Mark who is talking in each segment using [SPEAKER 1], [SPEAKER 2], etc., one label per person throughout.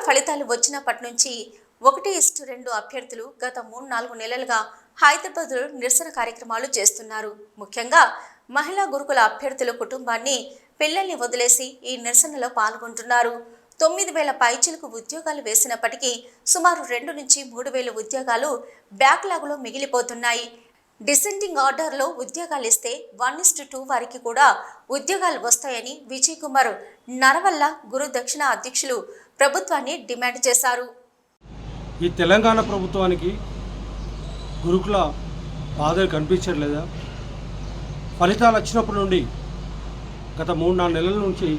[SPEAKER 1] ఫలితాలు వచ్చినప్పటి నుంచి 1:2 అభ్యర్థులు గత 3-4 నెలలుగా హైదరాబాద్లో నిరసన కార్యక్రమాలు చేస్తున్నారు. ముఖ్యంగా మహిళా గురుకుల అభ్యర్థుల కుటుంబాన్ని పిల్లల్ని వదిలేసి ఈ నిరసనలో పాల్గొంటున్నారు. 9,000 పైచిలకు ఉద్యోగాలు వేసినప్పటికీ సుమారు 2-3,000 ఉద్యోగాలు బ్యాక్లాగ్లో మిగిలిపోతున్నాయి. డిసెండింగ్ ఆర్డర్లో ఉద్యోగాలు ఇస్తే 1:2 వారికి కూడా ఉద్యోగాలు వస్తాయని విజయ్ కుమార్ నరవల్ల గురు దక్షిణ అధ్యక్షులు ప్రభుత్వాన్ని డిమాండ్ చేశారు.
[SPEAKER 2] ఈ తెలంగాణ ప్రభుత్వానికి గురుకుల బాధలు కనిపించట్లేదా? ఫలితాలు వచ్చినప్పటి నుండి గత 3-4 నెలల నుంచి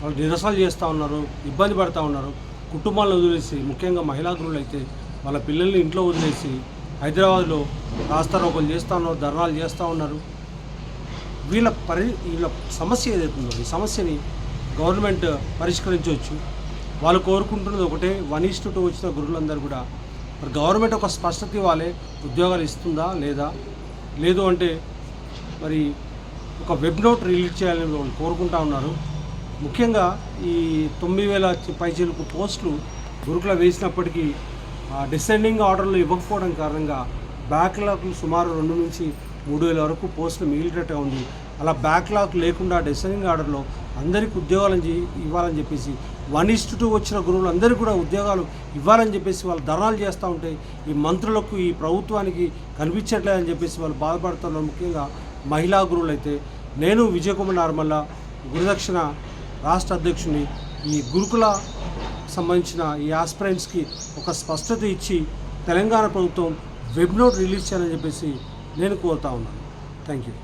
[SPEAKER 2] వాళ్ళు నిరసనలు చేస్తూ ఉన్నారు, ఇబ్బంది పడుతూ ఉన్నారు. కుటుంబాలను వదిలేసి, ముఖ్యంగా మహిళా గురువులు అయితే వాళ్ళ పిల్లల్ని ఇంట్లో వదిలేసి హైదరాబాద్లో రాస్తారోకలు చేస్తూ ఉన్నారు, ధర్నాలు చేస్తూ ఉన్నారు. వీళ్ళ సమస్య ఏదైతుందో ఈ సమస్యని గవర్నమెంట్ పరిష్కరించవచ్చు. వాళ్ళు కోరుకుంటున్నది ఒకటే, 1:2 వచ్చిన గురువులందరూ కూడా మరి గవర్నమెంట్ ఒక స్పష్టత ఇవ్వాలి, ఉద్యోగాలు ఇస్తుందా లేదా, లేదు అంటే మరి ఒక వెబ్ నోట్ రిలీజ్ చేయాలని వాళ్ళు కోరుకుంటా ఉన్నారు. ముఖ్యంగా ఈ 9,000 పైచీలకు పోస్టులు గురుకుల వేసినప్పటికీ డిసెండింగ్ ఆర్డర్లు ఇవ్వకపోవడం కారణంగా బ్యాక్లాగ్ సుమారు 2-3,000 వరకు పోస్టులు మిగిలినట్టుగా ఉంది. అలా బ్యాక్లాగ్ లేకుండా డిసెండింగ్ ఆర్డర్లో అందరికీ ఉద్యోగాలు ఇవ్వాలని చెప్పేసి 1:2 వచ్చిన గురువులు అందరికీ కూడా ఉద్యోగాలు ఇవ్వాలని చెప్పేసి వాళ్ళు ధర్నాలు చేస్తూ ఉంటే ఈ మంత్రులకు, ఈ ప్రభుత్వానికి కనిపించట్లేదని చెప్పేసి వాళ్ళు బాధపడుతున్నారు. ముఖ్యంగా మహిళా గురువులు అయితే నేను విజయ్ కుమార్ నరవల్ల గురుదక్షిణ రాష్ట్ర అధ్యక్షుని ఈ గురుకుల సంబంధించిన ఈ ఆస్పిరెంట్స్కి ఒక స్పష్టత ఇచ్చి తెలంగాణ ప్రభుత్వం వెబ్ నోట్ రిలీజ్ చేయాలని చెప్పేసి నేను కోరుతా ఉన్నాను. Thank you.